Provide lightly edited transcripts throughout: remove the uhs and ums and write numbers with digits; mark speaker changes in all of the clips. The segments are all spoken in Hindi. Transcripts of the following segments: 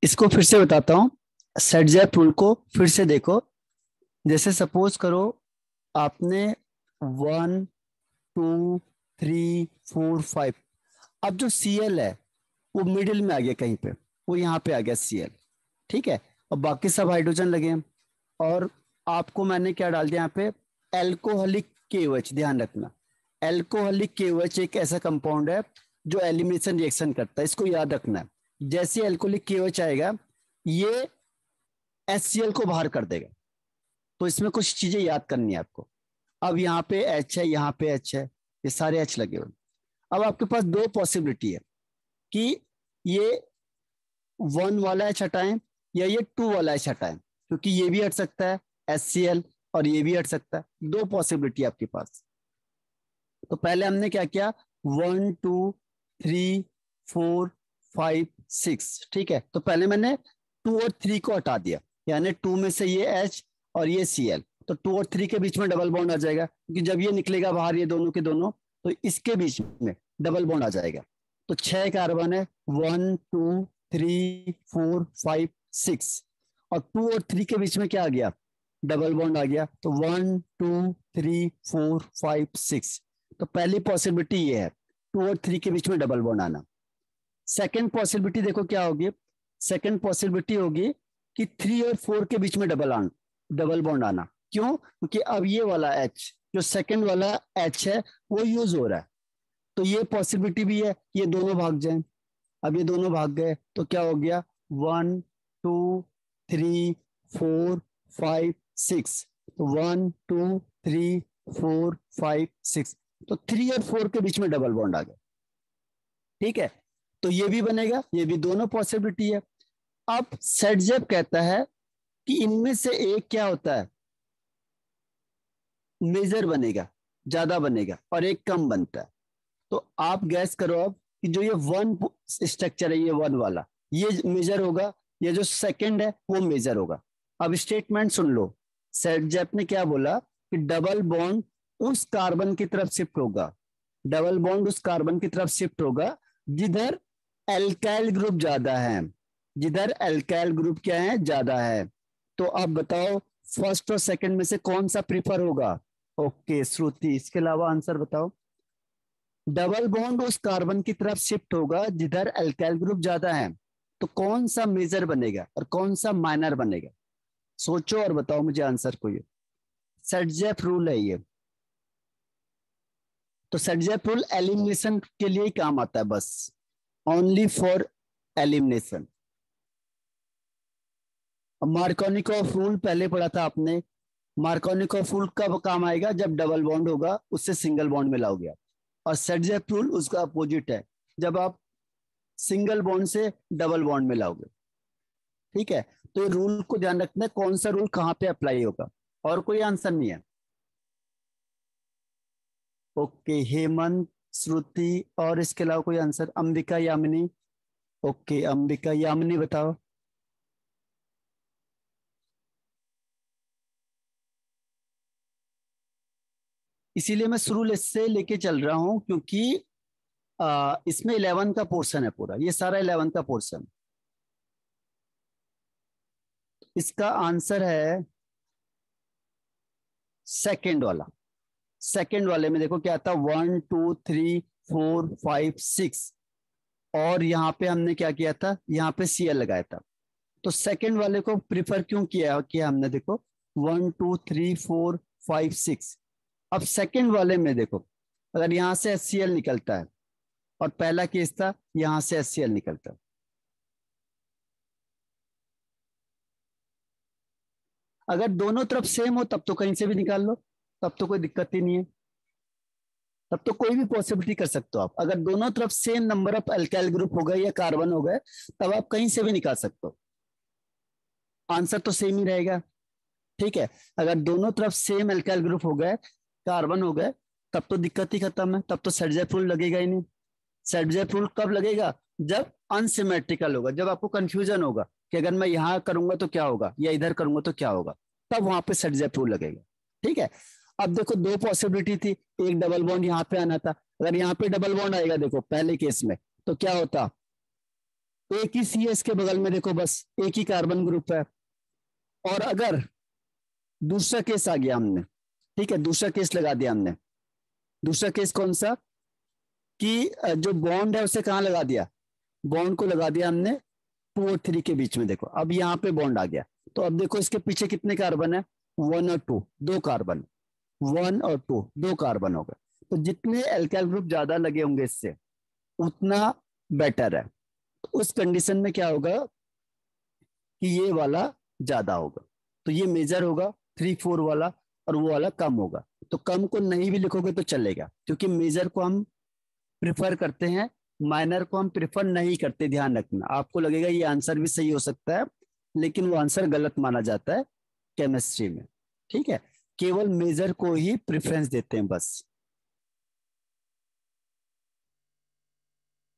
Speaker 1: इसको फिर से बताता हूँ। सेट जैप रूल को फिर से देखो। जैसे सपोज करो आपने 1 2 3 4 5, अब जो Cl है वो मिडिल में आ गया कहीं पे, वो यहाँ पे आ गया Cl। ठीक है, और बाकी सब हाइड्रोजन लगे हैं। और आपको मैंने क्या डाल दिया यहाँ पे, एल्कोहलिक KOH। ध्यान रखना, एल्कोहलिक KOH एक ऐसा कंपाउंड है जो एलिमिनेशन रिएक्शन करता है, इसको याद रखना है। जैसे एल्कोहलिक KOH आएगा ये HCl को बाहर कर देगा। तो इसमें कुछ चीजें याद करनी है आपको। अब यहाँ पे H है, यहाँ पे H है, ये सारे H लगे हुए। अब आपके पास दो पॉसिबिलिटी है कि ये 1 वाला H हटाएं या ये 2 वाला H हटाएं, क्योंकि ये भी हट सकता है HCl और ये भी हट सकता है। दो पॉसिबिलिटी आपके पास। तो पहले हमने क्या किया, 1 2 3 4 5 6। ठीक है, तो पहले मैंने 2 और 3 को हटा दिया, यानी 2 में से ये H और ये Cl, तो 2 और 3 के बीच में डबल बॉन्ड आ जाएगा, क्योंकि जब ये निकलेगा बाहर ये दोनों के दोनों, तो इसके बीच में डबल बॉन्ड आ जाएगा। तो 6 कार्बन है, 1 2 3 4 5 6, और 2 और 3 के बीच में क्या आ गया, डबल बॉन्ड आ गया। तो 1 2 3 4 5 6। तो पहली पॉसिबिलिटी ये है 2 और 3 के बीच में डबल बॉन्ड आना। सेकंड पॉसिबिलिटी देखो क्या होगी, सेकंड पॉसिबिलिटी होगी कि 3 और 4 के बीच में डबल बॉन्ड आना। क्यों? क्योंकि अब ये वाला H, जो सेकंड वाला H है, वो यूज हो रहा है। तो ये पॉसिबिलिटी भी है, ये दोनों भाग जाएं। अब ये दोनों भाग गए तो क्या हो गया, 1 2 3 4 5 6। तो 1 2 3 4 5 6, तो 3 और 4 के बीच में डबल बॉन्ड आ गया। ठीक है, तो ये भी बनेगा, ये भी, दोनों पॉसिबिलिटी है। अब सेटजेप कहता है कि इनमें से एक क्या होता है, मेजर बनेगा, ज्यादा बनेगा, और एक कम बनता है। तो आप गैस करो अब कि जो ये 1 स्ट्रक्चर है, ये 1 वाला, ये मेजर होगा, ये जो सेकंड है वो मेजर होगा। अब स्टेटमेंट सुन लो, सेटजेप ने क्या बोला कि डबल बॉन्ड उस कार्बन की तरफ शिफ्ट होगा, डबल बॉन्ड उस कार्बन की तरफ शिफ्ट होगा जिधर एल्काइल ग्रुप ज्यादा है, जिधर एल्काइल ग्रुप क्या है, ज्यादा है। तो अब बताओ फर्स्ट और सेकंड में से कौन सा प्रीफर होगा। ओके श्रुति, इसके अलावा आंसर बताओ। डबल बॉन्ड उस कार्बन की तरफ शिफ्ट होगा जिधर एल्काइल ग्रुप ज्यादा है, तो कौन सा मेजर बनेगा और कौन सा माइनर बनेगा, सोचो और बताओ मुझे आंसर को। ये सेटजेप रूल है ये। तो सेटजेप रूल एलिमिनेशन के लिए ही काम आता है, बस, only for elimination. Markovnikov rule पहले पढ़ा था आपने। मार्कोनिकॉफ रूल कब काम आएगा, जब डबल बॉन्ड होगा उससे सिंगल बॉन्ड मिलाओगे आप। और सेटजेप रूल उसका अपोजिट है, जब आप सिंगल बॉन्ड से डबल बॉन्ड मिलाओगे। ठीक है, तो ये रूल को ध्यान रखना है, कौन सा रूल कहाँ पे अप्लाई होगा। और कोई आंसर नहीं है। ओके हेमंत, श्रुति, और इसके अलावा कोई आंसर, अंबिका, यामिनी। ओके अंबिका, यामिनी बताओ। इसीलिए मैं शुरू से लेके चल रहा हूं, क्योंकि इसमें 11 का पोर्शन है पूरा, ये सारा 11 का पोर्शन। इसका आंसर है सेकंड वाला। सेकंड वाले में देखो क्या आता, 1 2 3 4 5 6, और यहाँ पे हमने क्या किया था, यहाँ पे Cl लगाया था। तो सेकंड वाले को प्रिफर क्यों किया हमने, देखो 1 2 3 4 5 6। अब सेकंड वाले में देखो, अगर यहाँ से HCl निकलता है, और पहला केस था यहाँ से HCl निकलता है, अगर दोनों तरफ सेम हो तब तो कहीं से भी निकाल लो, तब तो कोई दिक्कत ही नहीं है, तब तो कोई भी पॉसिबिलिटी कर सकते हो आप। अगर दोनों तरफ same number of alkyl group हो गए या कार्बन हो गए, तब आप कहीं से भी निकाल सकते हो, आंसर तो सेम ही रहेगा। ठीक है, अगर दोनों तरफ सेम अल्काइल ग्रुप हो गए, कार्बन हो गए, तब तो दिक्कत ही खत्म है, तब तो सेटजेप रूल लगेगा ही नहीं। सेटजेप रूल कब लगेगा, जब अनसिमेट्रिकल होगा, जब आपको कंफ्यूजन होगा कि अगर मैं यहां करूंगा तो क्या होगा या इधर करूंगा तो क्या होगा, तब वहां पे सेटजेप रूल लगेगा। ठीक है, अब देखो दो पॉसिबिलिटी थी, एक डबल बॉन्ड यहाँ पे आना था, अगर यहाँ पे डबल बॉन्ड आएगा देखो पहले केस में, तो क्या होता, एक ही सी एस के बगल में देखो बस एक ही कार्बन ग्रुप है। और अगर दूसरा केस आ गया हमने, ठीक है, दूसरा केस लगा दिया हमने। दूसरा केस कौन सा, कि जो बॉन्ड है उसे कहाँ लगा दिया, बॉन्ड को लगा दिया हमने 2 और 3 के बीच में। देखो अब यहाँ पे बॉन्ड आ गया, तो अब देखो इसके पीछे कितने कार्बन है, 1 और 2, 2 कार्बन, 1 और 2, 2 कार्बन हो गए। तो जितने एल्काइल ग्रुप ज्यादा लगे होंगे इससे उतना बेटर है। तो उस कंडीशन में क्या होगा कि ये वाला ज्यादा होगा, तो ये मेजर होगा 3-4 वाला, और वो वाला कम होगा। तो कम को नहीं भी लिखोगे तो चलेगा, क्योंकि मेजर को हम प्रिफर करते हैं, माइनर को हम प्रिफर नहीं करते। ध्यान रखना, आपको लगेगा ये आंसर भी सही हो सकता है, लेकिन वो आंसर गलत माना जाता है केमिस्ट्री में। ठीक है, केवल मेजर को ही प्रेफरेंस देते हैं बस।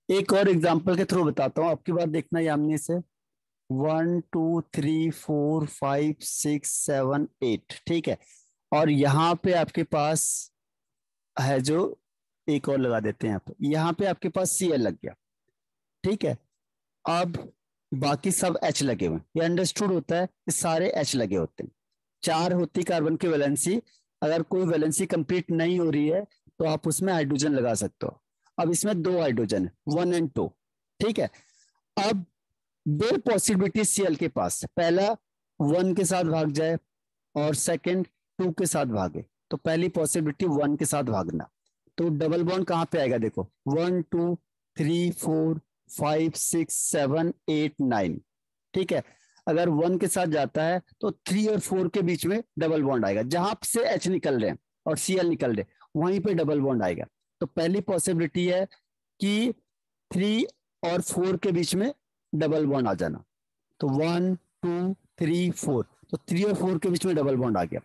Speaker 1: एक और एग्जांपल के थ्रू बताता हूं, आपकी बात देखना यामिनी से। 1 2 3 4 5 6 7 8, ठीक है। और यहाँ पे आपके पास है जो, एक और लगा देते हैं यहाँ पे आपके पास Cl लग गया, ठीक है। अब बाकी सब H लगे हुए, ये अंडरस्टूड होता है कि सारे H लगे होते हैं। 4 होती कार्बन की वैलेंसी, अगर कोई वैलेंसी कंप्लीट नहीं हो रही है तो आप उसमें हाइड्रोजन लगा सकते हो। अब इसमें 2 हाइड्रोजन है, 1 और 2, ठीक है। अब 2 पॉसिबिलिटी Cl के पास, पहला 1 के साथ भाग जाए और सेकंड 2 के साथ भागे। तो पहली पॉसिबिलिटी 1 के साथ भागना, तो डबल बॉन्ड कहां पे आएगा, देखो 1 2 3 4 5 6 7 8 9, ठीक है। अगर 1 के साथ जाता है तो 3 और 4 के बीच में डबल बॉन्ड आएगा, जहां से H निकल रहे हैं और Cl निकल रहे हैं वहीं पे डबल बॉन्ड आएगा। तो पहली पॉसिबिलिटी है कि 3 और 4 के बीच में डबल बॉन्ड आ जाना। तो 1 2 3 4, तो 3 और 4 के बीच में डबल बॉन्ड आ गया।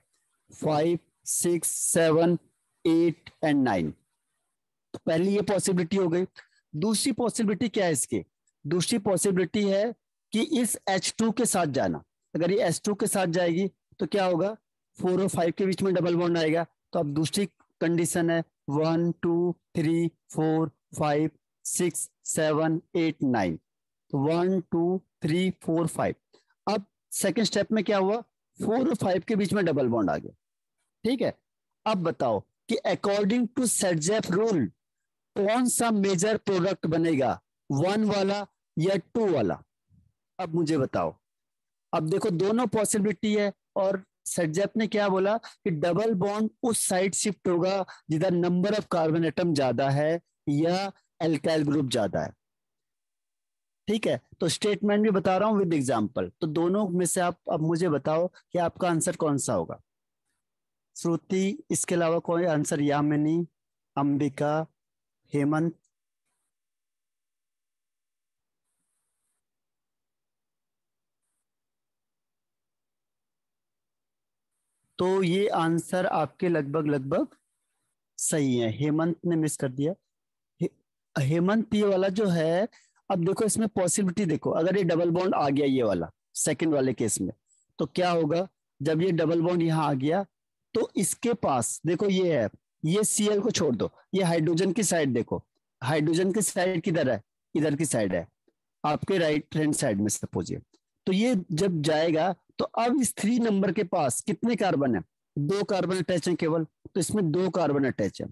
Speaker 1: 5 6 7 8 एंड 9, तो पहली ये पॉसिबिलिटी हो गई। दूसरी पॉसिबिलिटी क्या है इसकी, दूसरी पॉसिबिलिटी है कि इस H2 के साथ जाना। अगर ये H2 के साथ जाएगी तो क्या होगा, 4 और 5 के बीच में डबल बॉन्ड आएगा। तो अब दूसरी कंडीशन है 1 2 3 4 5 6 7 8 9, तो 1 2 3 4 5। अब सेकेंड स्टेप में क्या हुआ, 4 और 5 के बीच में डबल बॉन्ड आ गया, ठीक है। अब बताओ कि अकॉर्डिंग टू सेटजेफ रूल कौन सा मेजर प्रोडक्ट बनेगा, 1 वाला या 2 वाला। अब मुझे बताओ। अब देखो दोनों पॉसिबिलिटी है, और सेटजेफ ने क्या बोला कि डबल बॉन्ड उस साइड शिफ्ट होगा जिधर नंबर ऑफ कार्बन एटम ज्यादा है या एल्काइल ग्रुप ज्यादा है, ठीक है। तो स्टेटमेंट भी बता रहा हूं विद एग्जांपल। तो दोनों में से आप अब मुझे बताओ कि आपका आंसर कौन सा होगा। श्रुति, इसके अलावा कोई आंसर, यामिनी, अंबिका, हेमंत। तो ये आंसर आपके लगभग लगभग सही है। हेमंत ने मिस कर दिया। हे, हेमंत ये वाला जो है, अब देखो इसमें पॉसिबिलिटी देखो, अगर ये डबल बॉन्ड आ गया ये वाला सेकंड वाले केस में, तो क्या होगा, जब ये डबल बॉन्ड यहाँ आ गया तो इसके पास देखो ये है, ये Cl को छोड़ दो, ये हाइड्रोजन की साइड देखो, हाइड्रोजन की साइड किधर है, इधर की साइड है, आपके राइट हैंड साइड में सपोज ये। तो ये जब जाएगा तो अब इस 3 नंबर के पास कितने कार्बन है, 2 कार्बन अटैच है केवल, तो इसमें 2 कार्बन अटैच है।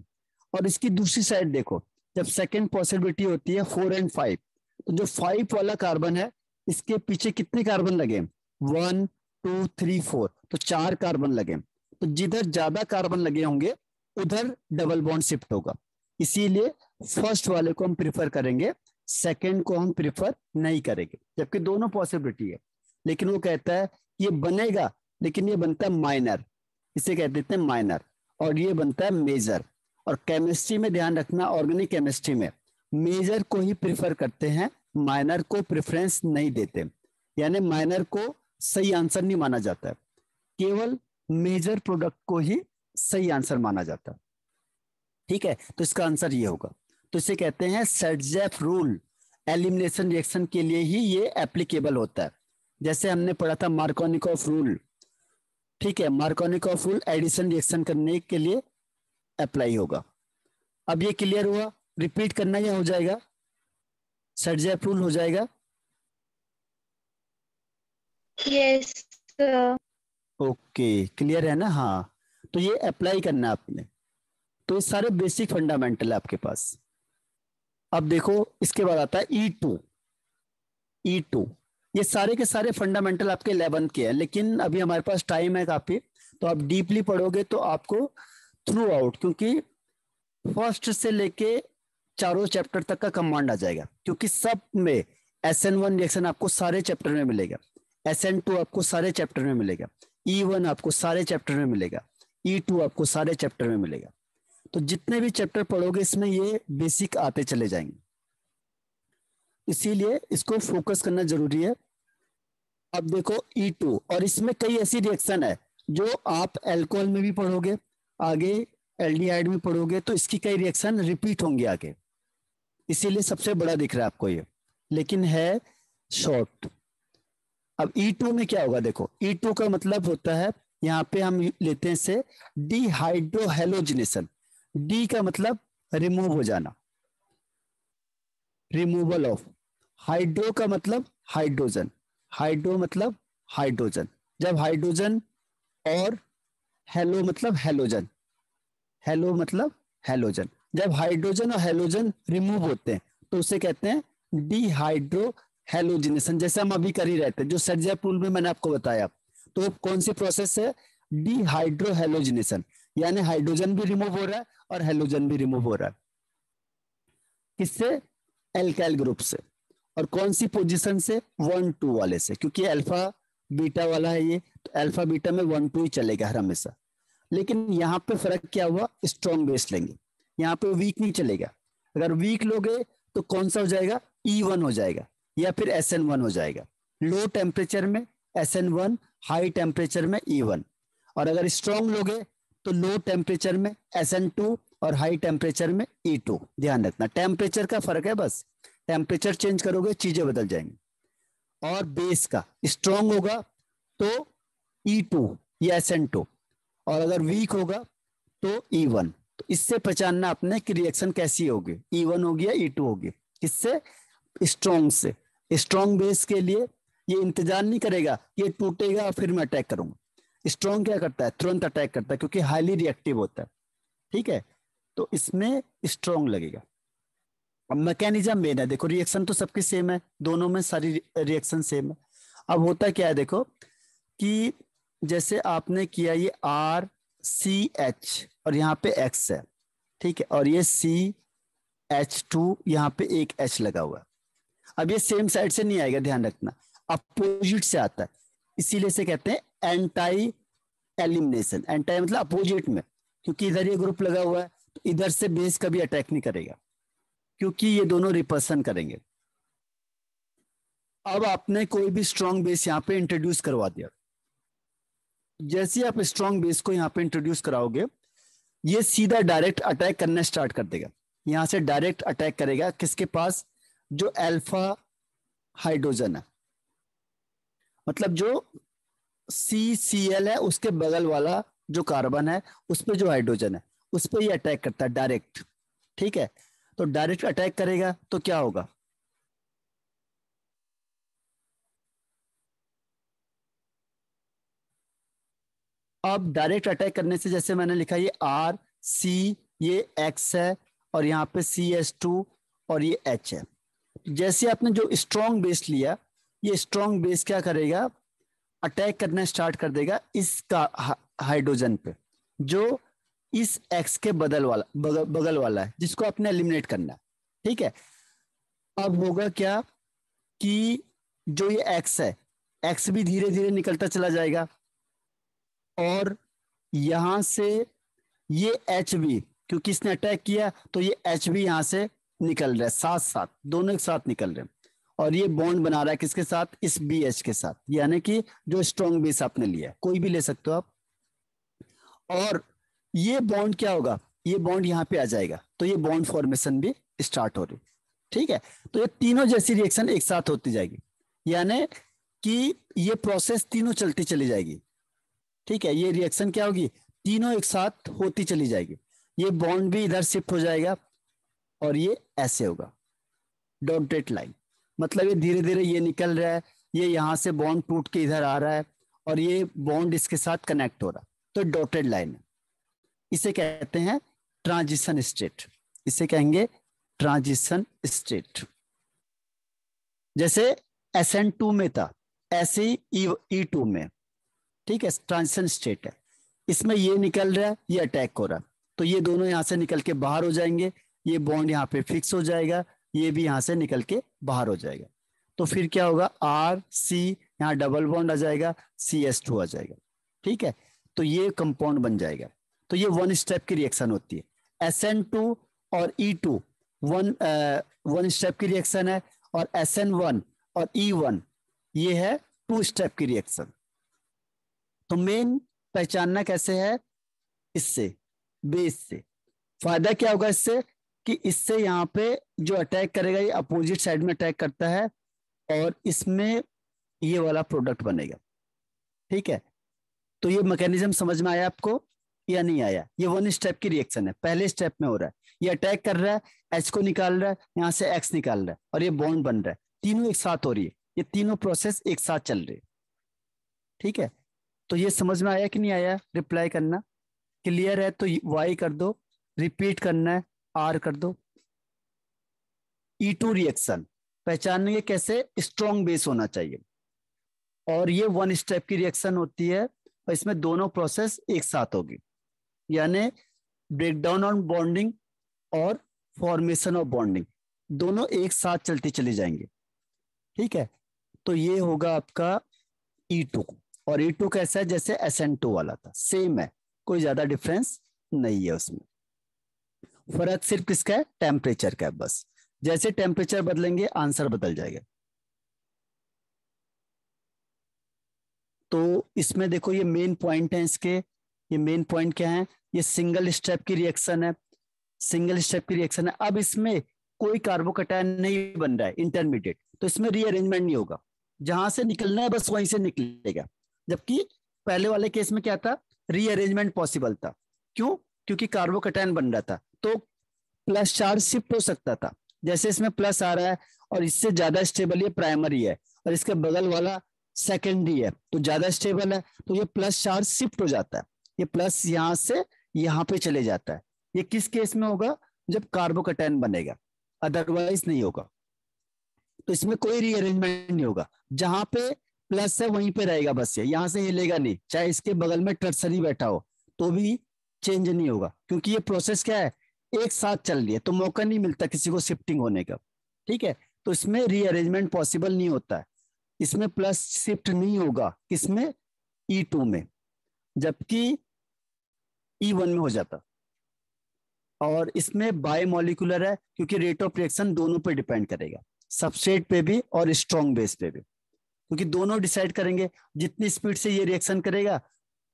Speaker 1: और इसकी दूसरी साइड देखो, जब सेकेंड पॉसिबिलिटी होती है 4 और 5, तो जो 5 वाला कार्बन है इसके पीछे कितने कार्बन लगे, 1 2 3 4, तो 4 कार्बन लगे। तो जिधर ज्यादा कार्बन लगे होंगे उधर डबल बॉन्ड शिफ्ट होगा, इसीलिए फर्स्ट वाले को हम प्रिफर करेंगे, सेकंड को हम प्रिफर नहीं करेंगे, जबकि दोनों पॉसिबिलिटी है। लेकिन वो कहता है ये बनेगा, लेकिन ये बनता है माइनर, इसे कह देते हैं माइनर, और ये बनता है मेजर। और केमिस्ट्री में ध्यान रखना, ऑर्गेनिक केमिस्ट्री में मेजर को ही प्रिफर करते हैं, माइनर को प्रेफरेंस नहीं देते, यानी माइनर को सही आंसर नहीं माना जाता है, केवल मेजर प्रोडक्ट को ही सही आंसर माना जाता है, ठीक है। तो इसका आंसर ये होगा। तो इसे कहते हैं सेटजेफ रूल, एलिमिनेशन रिएक्शन के लिए ही ये एप्लीकेबल होता है। जैसे हमने पढ़ा था मार्कोनिकॉफ रूल, ठीक है, मार्कोनिकॉफ रूल एडिशन रिएक्शन करने के लिए अप्लाई होगा। अब ये क्लियर हुआ, रिपीट करना या हो जाएगा, सेटजेफ रूल हो जाएगा।
Speaker 2: Yes sir.
Speaker 1: ओके, क्लियर है ना? हाँ, तो ये अप्लाई करना है आपने। तो ये सारे बेसिक फंडामेंटल है आपके पास। अब देखो इसके बाद आता है E2। E2 ये सारे के सारे फंडामेंटल आपके 11 के हैं, लेकिन अभी हमारे पास टाइम है काफी, तो आप डीपली पढ़ोगे तो आपको थ्रू आउट, क्योंकि फर्स्ट से लेके चारों चैप्टर तक का कमांड आ जाएगा, क्योंकि सब में SN1 रिएक्शन आपको सारे चैप्टर में मिलेगा, SN2 आपको सारे चैप्टर में मिलेगा, E1 आपको सारे चैप्टर में मिलेगा, E2 आपको सारे चैप्टर में मिलेगा। तो जितने भी चैप्टर पढ़ोगे इसमें ये बेसिक आते चले जाएंगे, इसीलिए इसको फोकस करना जरूरी है। अब देखो E2, और इसमें कई ऐसी रिएक्शन है जो आप अल्कोहल में भी पढ़ोगे, आगे एल्डिहाइड में पढ़ोगे, तो इसकी कई रिएक्शन रिपीट होंगे आगे, इसीलिए सबसे बड़ा दिख रहा है आपको ये, लेकिन है शॉर्ट। अब E2 में क्या होगा, देखो E2 का मतलब होता है, यहाँ पे हम लेते हैं से डिहाइड्रोहेलोजिनेशन। डी का मतलब रिमूव हो जाना, रिमूवल ऑफ। हाइड्रो का मतलब हाइड्रोजन, हाइड्रो मतलब हाइड्रोजन, जब हाइड्रोजन, और हेलो मतलब हेलोजन, हेलो मतलब हेलोजन, जब हाइड्रोजन और हेलोजन रिमूव होते हैं तो उसे कहते हैं डिहाइड्रो हेलोजिनेशन, जैसे हम अभी कर ही रहते हैं, जो सर्जिया रूल में मैंने आपको बताया। तो कौन सी प्रोसेस है? डिहाइड्रो हेलोजिनेशन, यानी हाइड्रोजन भी रिमूव हो रहा है और हेलोजन भी रिमूव हो रहा है। किससे? एल्काइल ग्रुप से। और कौन सी पोजीशन से? 1-2 वाले से, क्योंकि अल्फा बीटा वाला है ये, तो अल्फा बीटा में 1-2 ही चलेगा हर हमेशा। लेकिन यहाँ पे फर्क क्या हुआ? स्ट्रॉन्ग बेस लेंगे, यहाँ पे वीक नहीं चलेगा। अगर वीक लोगे तो कौन सा हो जाएगा? E1 हो जाएगा, या फिर SN1 हो जाएगा। लो टेम्परेचर में SN1, हाई टेम्परेचर में E1। और अगर स्ट्रॉन्ग लोगे तो लो टेम्परेचर में SN2 और हाई टेम्परेचर में E2। ध्यान रखना, टेम्परेचर का फर्क है बस, टेम्परेचर चेंज करोगे चीजें बदल जाएंगी। और बेस का स्ट्रॉन्ग होगा तो E2 या SN2, और अगर वीक होगा तो E1। तो इससे पहचानना आपने कि रिएक्शन कैसी होगी, E1 होगी या E2 होगी। किससे? स्ट्रॉन्ग से। स्ट्रॉन्ग बेस के लिए ये इंतजार नहीं करेगा ये टूटेगा और फिर मैं अटैक करूंगा। स्ट्रॉन्ग क्या करता है? तुरंत अटैक करता है, क्योंकि हाईली रिएक्टिव होता है। ठीक है, तो इसमें स्ट्रॉन्ग लगेगा। अब मैकेनिज्म मेन है, देखो रिएक्शन तो सबकी सेम है, दोनों में सारी रिएक्शन सेम है। अब होता क्या है देखो, कि जैसे आपने किया ये RCH और यहाँ पे X है, ठीक है, और ये CH2, यहाँ पे एक H लगा हुआ है। अब ये सेम साइड से नहीं आएगा, ध्यान रखना, अपोजिट से आता है, इसीलिए से कहते हैं एंटाई एलिमिनेशन। एंटाई मतलब अपोजिट में, क्योंकि इधर ये ग्रुप लगा हुआ है तो इधर से बेस कभी अटैक नहीं करेगा, क्योंकि ये दोनों रिपर्सन करेंगे। अब आपने कोई भी स्ट्रॉन्ग बेस यहाँ पे इंट्रोड्यूस करवा दिया, जैसे आप स्ट्रॉन्ग बेस को यहाँ पे इंट्रोड्यूस कराओगे, ये सीधा डायरेक्ट अटैक करना स्टार्ट कर देगा। यहां से डायरेक्ट अटैक करेगा किसके पास? जो अल्फा हाइड्रोजन है, मतलब जो CCl है उसके बगल वाला जो कार्बन है उस पर जो हाइड्रोजन है उस पर ये अटैक करता है डायरेक्ट। ठीक है, तो डायरेक्ट अटैक करेगा तो क्या होगा? अब डायरेक्ट अटैक करने से, जैसे मैंने लिखा ये RC, ये X है, और यहाँ पे CH2 और ये H है। जैसे आपने जो स्ट्रॉन्ग बेस लिया, ये स्ट्रॉन्ग बेस क्या करेगा? अटैक करना स्टार्ट कर देगा इसका हाइड्रोजन पे, जो इस X के बगल वाला है, जिसको आपने एलिमिनेट करना है। ठीक है, अब होगा क्या कि जो ये X है, X भी धीरे धीरे निकलता चला जाएगा, और यहां से ये H भी, क्योंकि इसने अटैक किया तो ये H भी यहां से निकल रहा है, साथ साथ दोनों एक साथ निकल रहे हैं, और ये बॉन्ड बना रहा है किसके साथ? इस BH के साथ, यानी कि जो स्ट्रॉन्ग बेस आपने लिया है, कोई भी ले सकते हो आप। और ये बॉन्ड क्या होगा? ये बॉन्ड यहाँ पे आ जाएगा, तो ये बॉन्ड फॉर्मेशन भी स्टार्ट हो रही। ठीक है, तो ये तीनों जैसी रिएक्शन एक साथ होती जाएगी, यानी कि ये प्रोसेस तीनों चलती चली जाएगी। ठीक है, ये रिएक्शन क्या होगी? तीनों एक साथ होती चली जाएगी। ये बॉन्ड भी इधर शिफ्ट हो जाएगा, और ये ऐसे होगा डॉटेड लाइन, मतलब ये धीरे धीरे ये निकल रहा है, ये यहाँ से बॉन्ड टूट के इधर आ रहा है और ये बॉन्ड इसके साथ कनेक्ट हो रहा है, तो डॉटेड लाइन है। इसे कहते हैं ट्रांजिशन स्टेट, इसे कहेंगे ट्रांजिशन स्टेट। जैसे SN2 में था ऐसे ही E2 में, ठीक है, ट्रांजिशन स्टेट है। इसमें ये निकल रहा है, ये अटैक हो रहा है, तो ये दोनों यहाँ से निकल के बाहर हो जाएंगे, ये बॉन्ड यहाँ पे फिक्स हो जाएगा, ये भी यहाँ से निकल के बाहर हो जाएगा। तो फिर क्या होगा, RC, यहाँ डबल बॉन्ड आ जाएगा, CS2 आ जाएगा, ठीक है। तो ये कंपाउंड बन जाएगा। तो ये वन स्टेप की रिएक्शन होती है। SN2 और E2 वन स्टेप की रिएक्शन है, और SN1 और E1 ये है टू स्टेप की रिएक्शन। तो मेन पहचानना कैसे है, इससे, बेस से। फायदा क्या होगा इससे, कि इससे यहाँ पे जो अटैक करेगा ये अपोजिट साइड में अटैक करता है, और इसमें ये वाला प्रोडक्ट बनेगा, ठीक है। तो ये मैकेनिज्म समझ में आया आपको या नहीं आया? ये वन स्टेप की रिएक्शन है, पहले स्टेप में हो रहा है, ये अटैक कर रहा है, H को निकाल रहा है, यहाँ से X निकाल रहा है, और ये बॉन्ड बन रहा है, तीनों एक साथ हो रही है, ये तीनों प्रोसेस एक साथ चल रही है, ठीक है। तो ये समझ में आया कि नहीं आया? रिप्लाई करना। क्लियर है तो Y कर दो, रिपीट करना है R कर दो। E2 रिएक्शन पहचानेंगे कैसे, स्ट्रॉन्ग बेस होना चाहिए, और ये वन स्टेप की रिएक्शन होती है, और इसमें दोनों प्रोसेस एक साथ होगी, यानी ब्रेकडाउन ऑन बॉन्डिंग और फॉर्मेशन ऑफ बॉन्डिंग दोनों एक साथ चलती चली जाएंगे, ठीक है। तो ये होगा आपका E2, और E2 कैसा है, जैसे SN2 वाला था, सेम है, कोई ज्यादा डिफरेंस नहीं है उसमें। फर्क सिर्फ किसका है, टेम्परेचर का है बस। जैसे टेम्परेचर बदलेंगे आंसर बदल जाएगा। तो इसमें देखो ये मेन पॉइंट है इसके, ये मेन पॉइंट क्या है, ये सिंगल स्टेप की रिएक्शन है, सिंगल स्टेप की रिएक्शन है। अब इसमें कोई कार्बोकैटायन नहीं बन रहा है इंटरमीडिएट, तो इसमें रीअरेंजमेंट नहीं होगा, जहां से निकलना है बस वहीं से निकलेगा। जबकि पहले वाले केस में क्या था, रीअरेंजमेंट पॉसिबल था। क्यों? क्योंकि कार्बोकैटायन बन रहा था, तो प्लस चार्ज शिफ्ट हो सकता था। जैसे इसमें प्लस आ रहा है और इससे ज्यादा स्टेबल ये प्राइमरी है, और इसके बगल वाला सेकेंडरी है, तो ज्यादा स्टेबल है, तो ये प्लस चार्ज शिफ्ट हो जाता है, ये प्लस यहां से यहाँ पे चले जाता है। ये किस केस में होगा, जब कार्बोकैटायन बनेगा, अदरवाइज नहीं होगा। तो इसमें कोई रीअरेंजमेंट नहीं होगा, जहां पे प्लस है वहीं पे रहेगा बस, ये यहां से हिलेगा नहीं, चाहे इसके बगल में टर्सरी बैठा हो तो भी चेंज नहीं होगा, क्योंकि ये प्रोसेस क्या है, एक साथ चल रही है, तो मौका नहीं मिलता किसी को शिफ्टिंग होने का, ठीक है। तो इसमें रीअरेंजमेंट पॉसिबल नहीं होता है, इसमें प्लस शिफ्ट नहीं होगा, किसमें, E2 में, जबकि E1 में हो जाता। और इसमें बायोमोलिकुलर है, क्योंकि रेट ऑफ रिएक्शन दोनों पे डिपेंड करेगा, सबस्ट्रेट पे भी और स्ट्रॉन्ग बेस पे भी, क्योंकि दोनों डिसाइड करेंगे जितनी स्पीड से ये रिएक्शन करेगा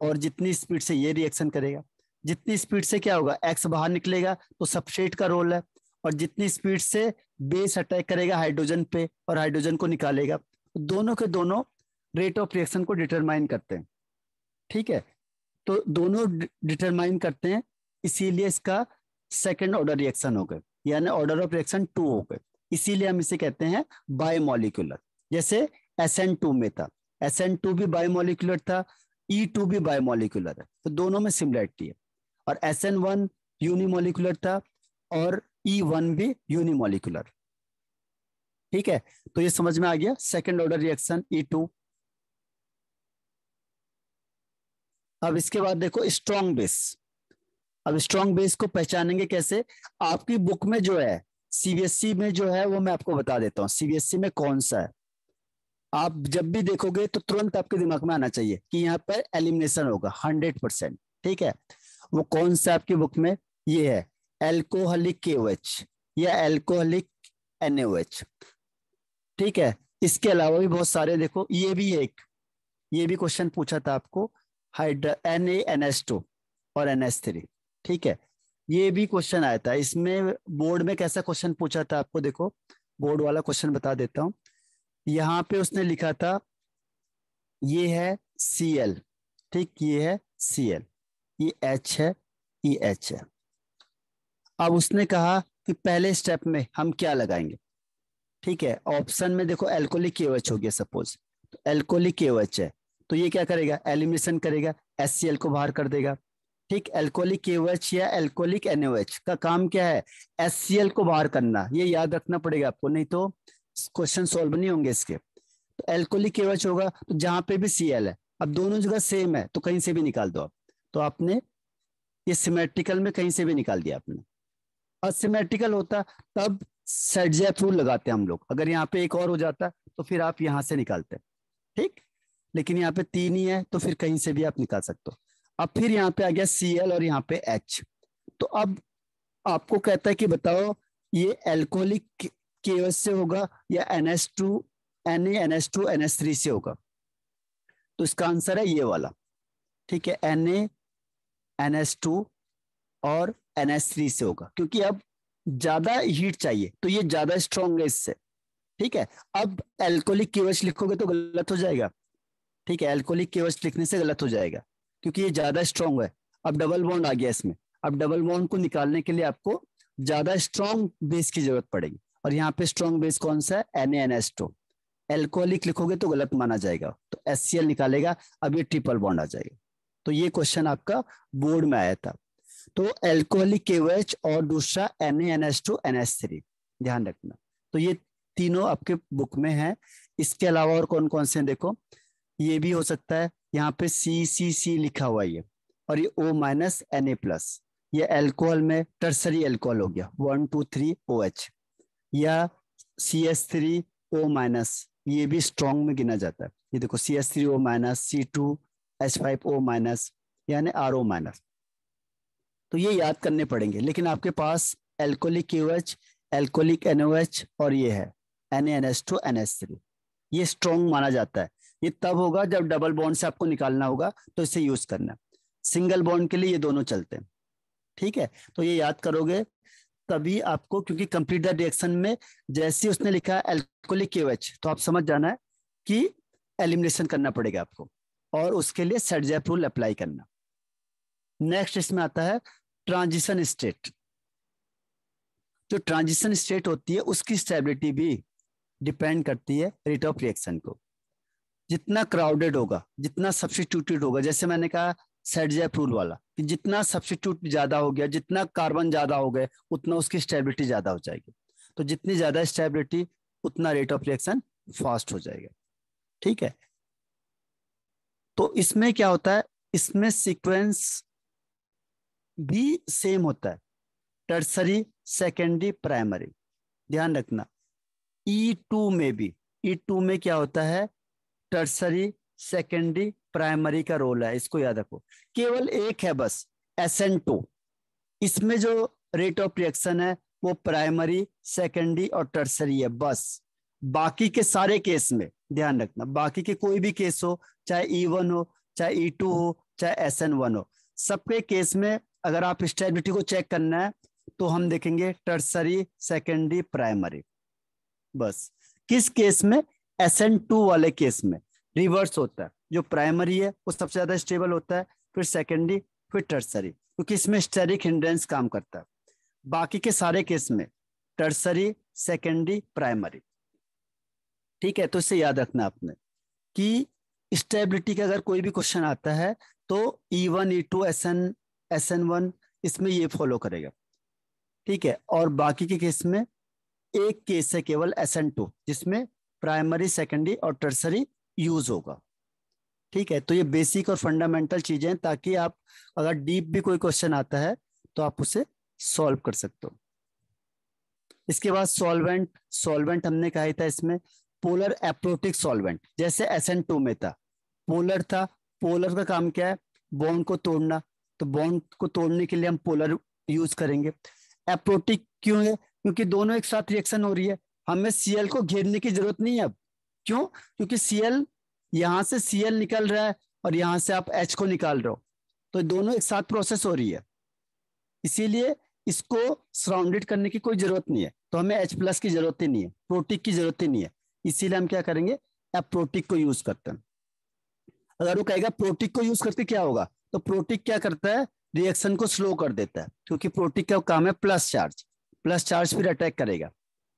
Speaker 1: और जितनी स्पीड से ये रिएक्शन करेगा। जितनी स्पीड से क्या होगा, X बाहर निकलेगा तो सबस्ट्रेट का रोल है, और जितनी स्पीड से बेस अटैक करेगा हाइड्रोजन पे और हाइड्रोजन को निकालेगा, दोनों के दोनों रेट ऑफ रिएक्शन को डिटरमाइन करते हैं, ठीक है। तो दोनों डिटरमाइन करते हैं, इसीलिए इसका सेकेंड ऑर्डर रिएक्शन हो गए, यानी ऑर्डर ऑफ रिएक्शन 2 हो गए, इसीलिए हम इसे कहते हैं बायोमोलिकुलर। जैसे SN2 में था, SN2 भी बायोमोलिकुलर था, E2 भी बायोमोलिकुलर है, तो दोनों में सिमिलरिटी है। और SN1 यूनिमोलिकुलर था और E1 भी यूनिमोलिकुलर, ठीक है। तो ये समझ में आ गया, सेकेंड ऑर्डर रिएक्शन E2। अब इसके बाद देखो स्ट्रॉन्ग बेस। अब स्ट्रॉन्ग बेस को पहचानेंगे कैसे, आपकी बुक में जो है CBSE में जो है वो मैं आपको बता देता हूँ, CBSE में कौन सा है। आप जब भी देखोगे तो तुरंत आपके दिमाग में आना चाहिए कि यहाँ पर एलिमिनेशन होगा 100%, ठीक है। वो कौन सा आपकी बुक में, ये है एल्कोहलिक KOH या एल्कोहलिक NaOH, ठीक है। इसके अलावा भी बहुत सारे, देखो ये भी एक, ये भी क्वेश्चन पूछा था आपको, NaNH2 और NH3, ठीक है। ये भी क्वेश्चन आया था, इसमें बोर्ड में कैसा क्वेश्चन पूछा था आपको, देखो बोर्ड वाला क्वेश्चन बता देता हूं। यहाँ पे उसने लिखा था, ये है Cl, ठीक, ये है Cl, ये H है, ये H है। अब उसने कहा कि पहले स्टेप में हम क्या लगाएंगे, ठीक है। ऑप्शन में देखो एल्कोहलिक KOH हो गया सपोज, तो एल्कोहलिक KOH है, तो ये क्या करेगा, एलिमिनेशन करेगा, HCl को बाहर कर देगा। ठीक, एल्कोहलिक KOH या एल्कोहलिक NaOH का काम क्या है, HCl को बाहर करना, ये याद रखना पड़ेगा आपको, नहीं तो क्वेश्चन सॉल्व नहीं होंगे इसके। तो एल्कोहलिक KOH होगा, तो जहां पे भी Cl है, अब दोनों जगह सेम है तो कहीं से भी निकाल दो आप। तो आपने ये सिमेट्रिकल में कहीं से भी निकाल दिया आपने। असिमेट्रिकल होता तब सेट रूल लगाते हम लोग, अगर यहाँ पे एक और हो जाता तो फिर आप यहां से निकालते। ठीक, लेकिन यहाँ पे 3 ही है तो फिर कहीं से भी आप निकाल सकते हो। अब फिर यहाँ पे आ गया Cl और यहाँ पे H। तो अब आपको कहता है कि बताओ ये एल्कोहलिक KOH से होगा या NH2 NaNH2 NH3 से होगा। तो इसका आंसर है ये वाला। ठीक है, NaNH2 और NH3 से होगा, क्योंकि अब ज्यादा हीट चाहिए तो ये ज्यादा स्ट्रॉन्ग है इससे। ठीक है, अब एल्कोहलिक KOH लिखोगे तो गलत हो जाएगा। ठीक है, एल्कोहलिक KOH लिखने से गलत हो जाएगा क्योंकि ये ज्यादा स्ट्रॉन्ग है। अब डबल बॉन्ड आ गया इसमें, अब डबल बॉन्ड को निकालने के लिए आपको ज्यादा स्ट्रॉन्ग बेस की जरूरत पड़ेगी, और यहाँ पे स्ट्रॉन्ग बेस कौन सा है, NaNH2। एल्कोहलिक लिखोगे तो गलत माना जाएगा, तो HCl निकालेगा, अब ये ट्रिपल बॉन्ड आ जाएगा। तो ये क्वेश्चन आपका बोर्ड में आया था। तो एल्कोहलिक KOH और दूसरा NaNH2 NH3 ध्यान रखना। तो ये तीनों आपके बुक में है। इसके अलावा और कौन कौन से हैं देखो, ये भी हो सकता है, यहाँ पे CCC लिखा हुआ ये, और ये O- Na+, ये अल्कोहल में टर्सरी अल्कोहल हो गया 1 2 3 OH, या CH3O-, ये भी स्ट्रॉन्ग में गिना जाता है। ये देखो CH3O-, C2H5O-, यानी RO-। तो ये याद करने पड़ेंगे, लेकिन आपके पास एल्कोहलिक KOH, एल्कोहलिक NaOH और ये है NaNH2 NH3, ये स्ट्रॉन्ग माना जाता है। ये तब होगा जब डबल बॉन्ड से आपको निकालना होगा तो इसे यूज करना। सिंगल बॉन्ड के लिए ये दोनों चलते हैं। ठीक है, तो ये याद करोगे तभी आपको, क्योंकि कंप्लीट द रिएक्शन में जैसे उसने लिखा है एल्कोहलिक KOH, तो आप समझ जाना है कि एलिमिनेशन करना पड़ेगा आपको, और उसके लिए सेट रूल अप्लाई करना। नेक्स्ट इसमें आता है ट्रांजिशन स्टेट। जो ट्रांजिशन स्टेट होती है उसकी स्टेबिलिटी भी डिपेंड करती है रेट ऑफ रिएक्शन को। जितना क्राउडेड होगा, जितना सब्स्टिट्यूटेड होगा, जैसे मैंने कहा सेट रूल वाला, कि जितना सब्स्टिट्यूट ज्यादा हो गया, जितना कार्बन ज्यादा हो गए, उतना उसकी स्टेबिलिटी ज्यादा हो जाएगी। तो जितनी ज्यादा स्टेबिलिटी उतना रेट ऑफ रिएक्शन फास्ट हो जाएगा। ठीक है, तो इसमें क्या होता है, इसमें सीक्वेंस भी सेम होता है, टर्सरी सेकेंडरी प्राइमरी। ध्यान रखना, E2 में भी, E2 में क्या होता है, टर्सरी सेकेंडरी प्राइमरी का रोल है, इसको याद रखो। केवल एक है बस, SN2, इसमें जो रेट ऑफ रिएक्शन है वो प्राइमरी सेकेंडरी और टर्सरी है बस। बाकी के सारे केस में ध्यान रखना, बाकी के कोई भी केस हो, चाहे E1 हो, चाहे E2 हो, चाहे SN1 हो, सबके केस में अगर आप स्टेबिलिटी को चेक करना है तो हम देखेंगे टर्सरी सेकेंडरी प्राइमरी बस। किस केस में, SN2 वाले केस में रिवर्स होता है, जो प्राइमरी है वो सबसे ज्यादा स्टेबल होता है, फिर सेकेंडरी, फिर टर्सरी, क्योंकि इसमें स्टेरिक हिंड्रेंस काम करता है। बाकी के सारे केस में टर्सरी सेकेंडरी प्राइमरी। ठीक है, तो इसे याद रखना आपने कि स्टेबिलिटी का अगर कोई भी क्वेश्चन आता है तो E1 E2 SN1 इसमें ये फॉलो करेगा। ठीक है, और बाकी के केस में एक केस है केवल SN2 जिसमें प्राइमरी सेकेंडरी और टर्सरी यूज होगा। ठीक है, तो ये बेसिक और फंडामेंटल चीजें हैं, ताकि आप अगर डीप भी कोई क्वेश्चन आता है तो आप उसे सॉल्व कर सकते हो। इसके बाद सॉल्वेंट, सॉल्वेंट हमने कहा था इसमें पोलर एप्रोटिक सॉल्वेंट, जैसे SN2 में था, पोलर था। पोलर का काम क्या है, बॉन्ड को तोड़ना, तो बॉन्ड को तोड़ने के लिए हम पोलर यूज करेंगे। एप्रोटिक क्यों है, क्योंकि दोनों एक साथ रिएक्शन हो रही है, हमें Cl को घेरने की जरूरत नहीं है अब। क्यों, क्योंकि Cl, यहां से Cl निकल रहा है और यहां से आप H को निकाल रहे हो, तो दोनों एक साथ प्रोसेस हो रही है, इसीलिए इसको सराउंडेड करने की कोई जरूरत नहीं है, तो हमें H+ की जरूरत ही नहीं है, प्रोटिक की जरूरत ही नहीं है, इसीलिए हम क्या करेंगे, एप्रोटिक को यूज करते हैं। अगर वो कहेगा प्रोटिक को यूज करके क्या होगा, तो प्रोटिक क्या करता है, रिएक्शन को स्लो कर देता है, क्योंकि प्रोटिक का काम है प्लस चार्ज, प्लस चार्ज फिर अटैक करेगा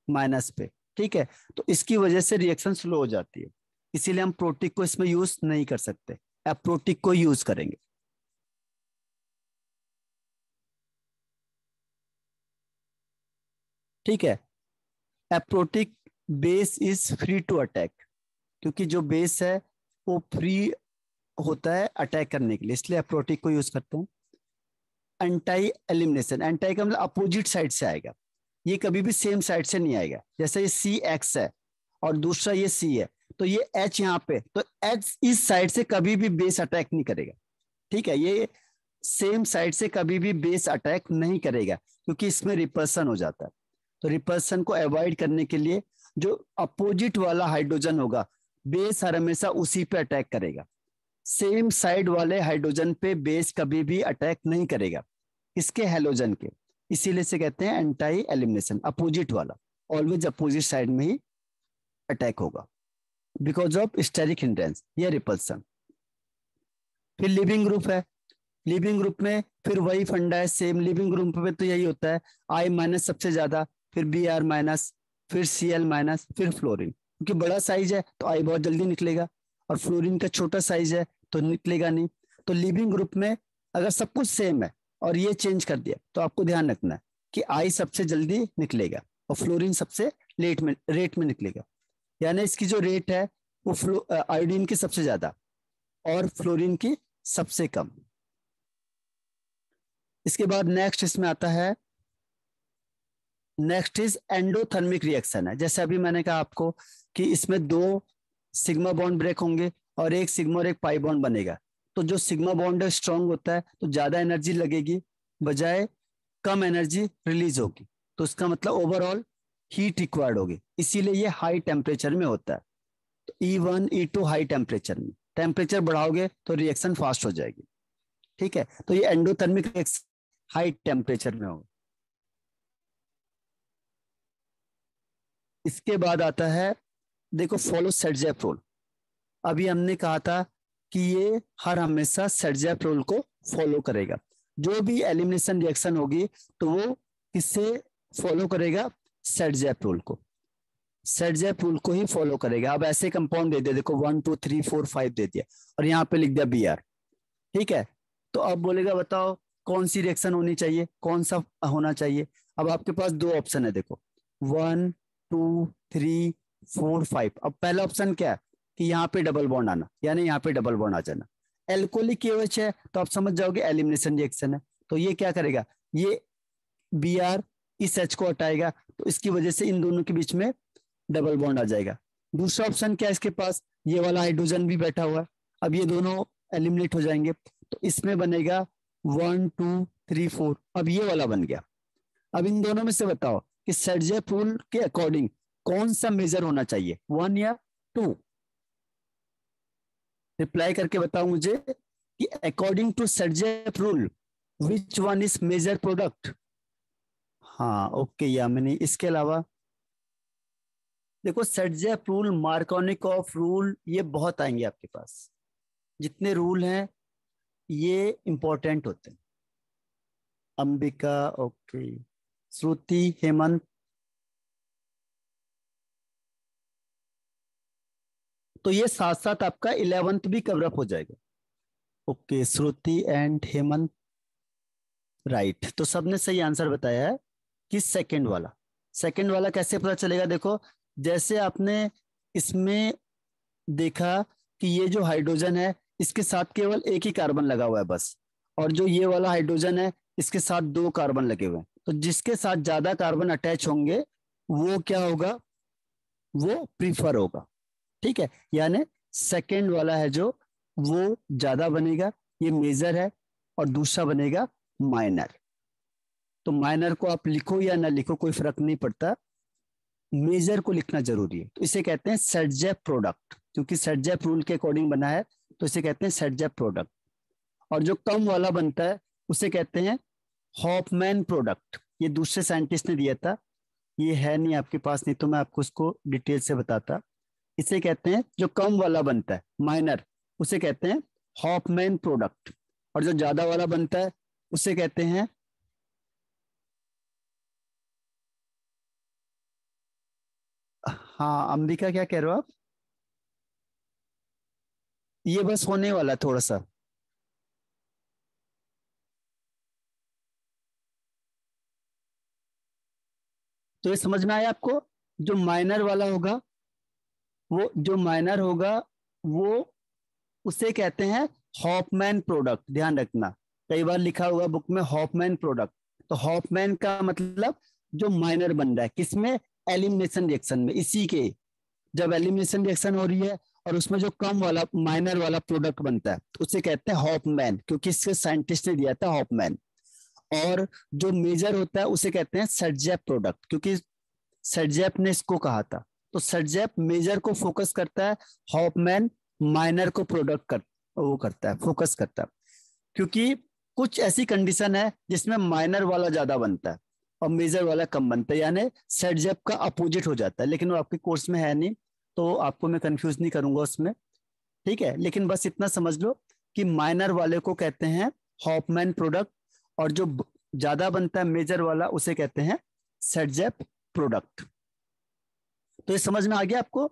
Speaker 1: माइनस पे। ठीक है, तो इसकी वजह से रिएक्शन स्लो हो जाती है। इसीलिए हम प्रोटिक को इसमें यूज नहीं कर सकते, एप्रोटिक को यूज करेंगे। ठीक है। Aprotic base is free to attack, क्योंकि जो बेस है वो फ्री होता है अटैक करने के लिए, इसलिए एप्रोटिक को यूज करते हैं। एंटाई एलिमिनेशन, एंटाई का मतलब अपोजिट साइड से आएगा, ये कभी भी सेम साइड से नहीं आएगा। जैसे ये सी एक्स है और दूसरा ये सी है, तो ये एच यहाँ पे, तो एच इस साइड से कभी भी बेस अटैक नहीं करेगा। ठीक है, ये सेम साइड से कभी भी बेस अटैक नहीं करेगा, क्योंकि इसमें रिपल्सन हो जाता है। तो रिपल्सन को अवॉइड करने के लिए जो अपोजिट वाला हाइड्रोजन होगा, बेस हर हमेशा उसी पे अटैक करेगा। सेम साइड वाले हाइड्रोजन पे बेस कभी भी अटैक नहीं करेगा, इसके हेलोजन के। इसीलिए से कहते हैं एंटाई एलिमिनेशन, अपोजिट वाला ऑलवेज अपोजिट साइड में ही अटैक होगा, बिकॉज ऑफ स्टेरिक हिंड्रेंस या रिपल्सन। फिर लिविंग ग्रुप है, लिविंग ग्रुप में फिर वही फंडा है सेम। लिविंग ग्रुप में तो यही होता है, आई माइनस सबसे ज्यादा, फिर बी आर माइनस, फिर सी एल माइनस, फिर फ्लोरीन। क्योंकि बड़ा साइज है तो आई बहुत जल्दी निकलेगा, और फ्लोरीन का छोटा साइज है तो निकलेगा नहीं। तो लिविंग ग्रुप में अगर सब कुछ सेम है और ये चेंज कर दिया, तो आपको ध्यान रखना है कि आई सबसे जल्दी निकलेगा और फ्लोरीन सबसे रेट में निकलेगा। यानी इसकी जो रेट है वो आयोडीन की सबसे ज्यादा और फ्लोरीन की सबसे कम। इसके बाद नेक्स्ट इसमें आता है, नेक्स्ट इज एंडोथर्मिक रिएक्शन है। जैसे अभी मैंने कहा आपको कि इसमें दो सिग्मा बॉन्ड ब्रेक होंगे और एक सिग्मा और एक पाई बॉन्ड बनेगा। तो जो सिग्मा बॉन्ड है स्ट्रांग होता है तो ज्यादा एनर्जी लगेगी, बजाय कम एनर्जी रिलीज होगी। तो इसका मतलब ओवरऑल हीट रिक्वायर्ड होगी, इसीलिए ये हाई टेम्परेचर में होता है। तो E1 E2 हाई टेम्परेचर में, टेम्परेचर बढ़ाओगे तो रिएक्शन फास्ट हो जाएगी। ठीक है, तो ये एंडोथर्मिक रिएक्शन हाई टेम्परेचर में होगा। इसके बाद आता है, देखो फॉलो सेटजेप रूल। अभी हमने कहा था कि ये हर हमेशा सेटजेप रूल को फॉलो करेगा। जो भी एलिमिनेशन रिएक्शन होगी तो वो किससे फॉलो करेगा, सेटजेप रूल को। सेटजेप रूल को ही फॉलो करेगा। अब ऐसे कंपाउंड दे दिया, देखो 1 2 3 4 5 दे दिया और यहाँ पे लिख दिया Br। ठीक है, तो अब बोलेगा बताओ कौन सी रिएक्शन होनी चाहिए, कौन सा होना चाहिए। अब आपके पास दो ऑप्शन है, देखो 1 2 3 4 5। अब पहला ऑप्शन क्या है कि यहाँ पे डबल बॉन्ड आना, यानी यहाँ पे डबल बॉन्ड आ जाना। एल्कोहलिक KOH है तो आप समझ जाओगे एलिमिनेशन रिएक्शन है। तो ये क्या करेगा, ये Br इस H को हटाएगा, तो इसकी वजह से इन दोनों के बीच में डबल बॉन्ड आ जाएगा। दूसरा ऑप्शन क्या है इसके पास, ये वाला हाइड्रोजन भी बैठा हुआ है। अब ये दोनों एलिमिनेट हो जाएंगे, तो इसमें बनेगा 1 2 3 4। अब ये वाला बन गया। अब इन दोनों में से बताओ कि सेटजेप रूल के अकॉर्डिंग कौन सा मेजर होना चाहिए, 1 या 2। रिप्लाई करके बताओ मुझे कि according to Saytzeff rule which one is major product. हाँ ओके यामिनी, इसके अलावा देखो सेटजेप रूल, मार्कोनिकॉफ रूल, ये बहुत आएंगे आपके पास। जितने रूल हैं ये इंपॉर्टेंट होते हैं। अंबिका ओके, श्रुति, हेमंत, तो ये साथ साथ आपका 11th भी कवर अप हो जाएगा। Okay Shruti and Hemant, right. तो सबने सही आंसर बताया है कि सेकंड वाला। सेकंड वाला कैसे पता चलेगा, देखो जैसे आपने इसमें देखा कि ये जो हाइड्रोजन है इसके साथ केवल एक ही कार्बन लगा हुआ है बस, और जो ये वाला हाइड्रोजन है इसके साथ दो कार्बन लगे हुए हैं। तो जिसके साथ ज्यादा कार्बन अटैच होंगे वो क्या होगा, वो प्रीफर होगा। ठीक है, यानी सेकंड वाला है जो, वो ज्यादा बनेगा, ये मेजर है, और दूसरा बनेगा माइनर। तो माइनर को आप लिखो या ना लिखो कोई फर्क नहीं पड़ता, मेजर को लिखना जरूरी है। तो इसे कहते हैं सेटजेप प्रोडक्ट, क्योंकि सेटजेप रूल के अकॉर्डिंग बना है तो इसे कहते हैं सेटजेप प्रोडक्ट। और जो कम वाला बनता है उसे कहते हैं हॉफमैन प्रोडक्ट। ये दूसरे साइंटिस्ट ने दिया था, ये है नहीं आपके पास, नहीं तो मैं आपको उसको डिटेल से बताता। इसे कहते हैं जो कम वाला बनता है माइनर, उसे कहते हैं हॉफमैन प्रोडक्ट। और जो ज्यादा वाला बनता है उसे कहते हैं, हाँ अंबिका क्या कह रहे हो आप। ये बस होने वाला है थोड़ा सा। तो ये समझ में आया आपको? जो माइनर वाला होगा, वो जो माइनर होगा वो उसे कहते हैं हॉफमैन प्रोडक्ट। ध्यान रखना, कई बार लिखा होगा बुक में हॉफमैन प्रोडक्ट। तो हॉफमैन का मतलब जो माइनर बन रहा है किसमें? एलिमिनेशन रिएक्शन में। इसी के जब एलिमिनेशन रिएक्शन हो रही है और उसमें जो कम वाला माइनर वाला प्रोडक्ट बनता है तो उसे कहते हैं हॉफमैन, क्योंकि इसके साइंटिस्ट ने दिया था हॉफमैन। और जो मेजर होता है उसे कहते हैं सर्जेप प्रोडक्ट, क्योंकि सर्जेप ने इसको कहा था। तो सर्जेप मेजर को फोकस करता है, हॉफमैन माइनर को प्रोडक्ट कर वो करता है, फोकस करता है। क्योंकि कुछ ऐसी कंडीशन है जिसमें माइनर वाला ज्यादा बनता है और मेजर वाला कम बनता है, यानी सर्जेप का अपोजिट हो जाता है। लेकिन वो आपके कोर्स में है नहीं, तो आपको मैं कंफ्यूज नहीं करूंगा उसमें, ठीक है। लेकिन बस इतना समझ लो कि माइनर वाले को कहते हैं हॉफमैन प्रोडक्ट, और जो ज्यादा बनता है मेजर वाला उसे कहते हैं सर्जेप प्रोडक्ट। तो ये समझ में आ गया आपको?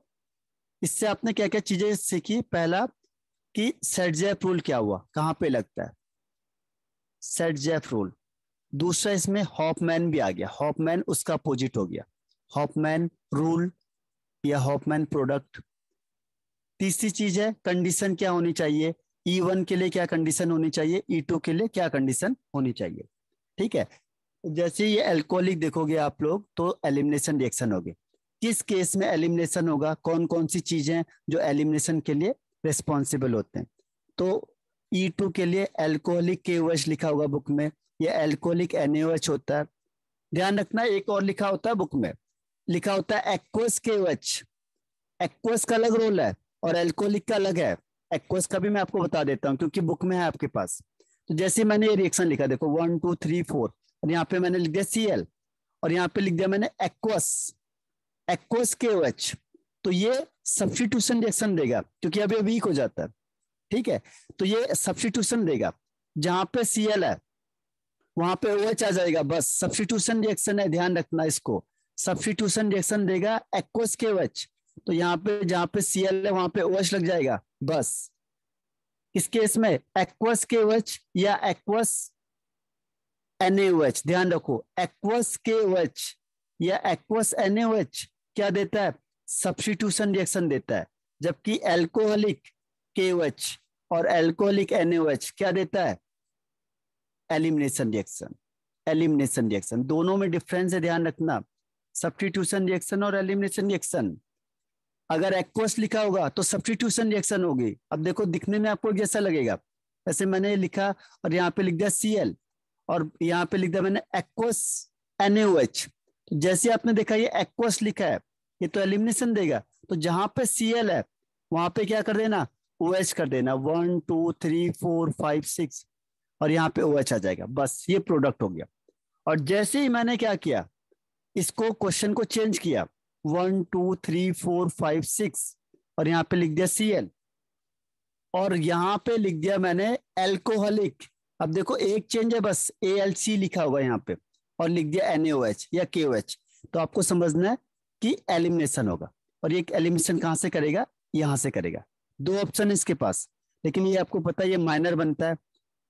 Speaker 1: इससे आपने क्या क्या चीजें सीखी? पहला कि सर्जेप रूल क्या हुआ, कहां पे लगता है, सर्जेप रूल। दूसरा इसमें हॉफमैन भी आ गया, हॉफमैन उसका अपोजिट हो गया, हॉफमैन रूल या हॉफमैन प्रोडक्ट। तीसरी चीज है कंडीशन क्या होनी चाहिए, E1 के लिए क्या कंडीशन होनी चाहिए, E2 के लिए क्या कंडीशन होनी चाहिए, ठीक है। जैसे ये अल्कोहलिक देखोगे आप लोग तो एलिमिनेशन रिएक्शन होगी। किस केस में एलिमिनेशन होगा, कौन कौन सी चीजें जो एलिमिनेशन के लिए रिस्पॉन्सिबल होते हैं? तो E2 के लिए अल्कोहलिक KOH लिखा होगा बुक में, या अल्कोहलिक NaOH होता है। ध्यान रखना एक और लिखा होता है बुक में, लिखा होता है एक्वस KOH। एक्वस का अलग रोल है और अल्कोहलिक का अलग है। एक्वस का भी मैं आपको बता देता हूँ क्योंकि बुक में है आपके पास। तो जैसे मैंने ये रिएक्शन लिखा, देखो 1 2 3 4, और यहाँ पे मैंने लिख दिया Cl, और यहाँ पे लिख दिया मैंने एक्वस, एक्वस KOH। तो ये सब्स्टिट्यूशन रिएक्शन देगा क्योंकि अभी वीक हो जाता है, ठीक है। तो ये सब्स्टिट्यूशन देगा, जहां पे Cl है वहां पे OH आ जाएगा, बस सब्स्टिट्यूशन रिएक्शन है, ध्यान रखना इसको। सब्स्टिट्यूशन रिएक्शन देगा एक्वस KOH, तो यहाँ पे जहां पे Cl है वहां पे OH लग जाएगा, बस। इस केस में एक्वस KOH या एक्वस NaOH, ध्यान रखो एक्वस KOH या एक्वस NaOH क्या देता है, सब्स्टिट्यूशन रिएक्शन देता है। जबकि एल्कोहलिक KOH और एल्कोहलिक NaOH क्या देता है, एलिमिनेशन रिएक्शन। एलिमिनेशन रिएक्शन दोनों में डिफरेंस है, ध्यान रखना, सब्स्टिट्यूशन रिएक्शन और एलिमिनेशन रिएक्शन। अगर एक्वस लिखा होगा तो सब्स्टिट्यूशन रिएक्शन होगी। अब देखो दिखने में आपको जैसा लगेगा, ऐसे मैंने लिखा और यहाँ पे लिख दिया Cl और यहाँ पे लिख दिया मैंने एक्वस NaOH। तो जैसे आपने देखा ये एक्वस लिखा है, ये तो एलिमिनेशन देगा। तो जहां पे Cl है वहां पे क्या कर देना, OH कर देना, 1 2 3 4 5 6, और यहाँ पे OH आ जाएगा, बस ये प्रोडक्ट हो गया। और जैसे ही मैंने क्या किया, इसको क्वेश्चन को चेंज किया, 1 2 3 4 5 6, और यहाँ पे लिख दिया Cl, और यहाँ पे लिख दिया मैंने एल्कोहलिक। अब देखो एक चेंज है, बस ALC लिखा हुआ है यहाँ पे, और लिख दिया NaOH या KOH। तो आपको समझना है कि एलिमिनेशन होगा, और ये एलिमिनेशन कहाँ से करेगा, यहाँ से करेगा। दो ऑप्शन है इसके पास, लेकिन ये आपको पता है ये माइनर बनता है,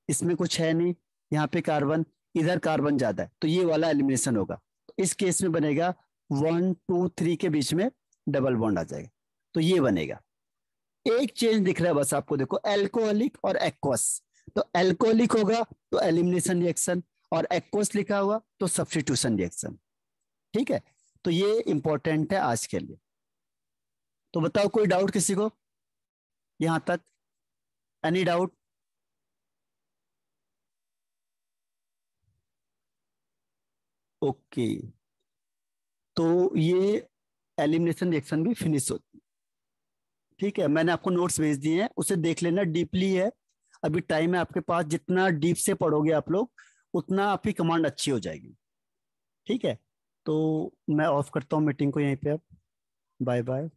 Speaker 1: इसमें कुछ है नहीं, यहाँ पे कार्बन, इधर कार्बन ज्यादा है, तो ये वाला एलिमिनेशन होगा। तो इस केस में बनेगा 1 2 3 के बीच में डबल बॉन्ड आ जाएगा, तो ये बनेगा। एक चेंज दिख रहा है बस आपको, देखो एल्कोहलिक और एक्वस। तो एल्कोहलिक होगा तो एलिमिनेशन रिएक्शन, और एक्वस लिखा हुआ तो सब्स्टिट्यूशन रिएक्शन, ठीक है। तो ये इंपॉर्टेंट है आज के लिए। तो बताओ कोई डाउट किसी को यहां तक, एनी डाउट? ओके, तो ये एलिमिनेशन रिएक्शन भी फिनिश होती है, ठीक है। मैंने आपको नोट्स भेज दिए हैं, उसे देख लेना, डीपली है, अभी टाइम है आपके पास। जितना डीप से पढ़ोगे आप लोग उतना आपकी कमांड अच्छी हो जाएगी, ठीक है। तो मैं ऑफ करता हूँ मीटिंग को यहीं पे अब, बाय बाय।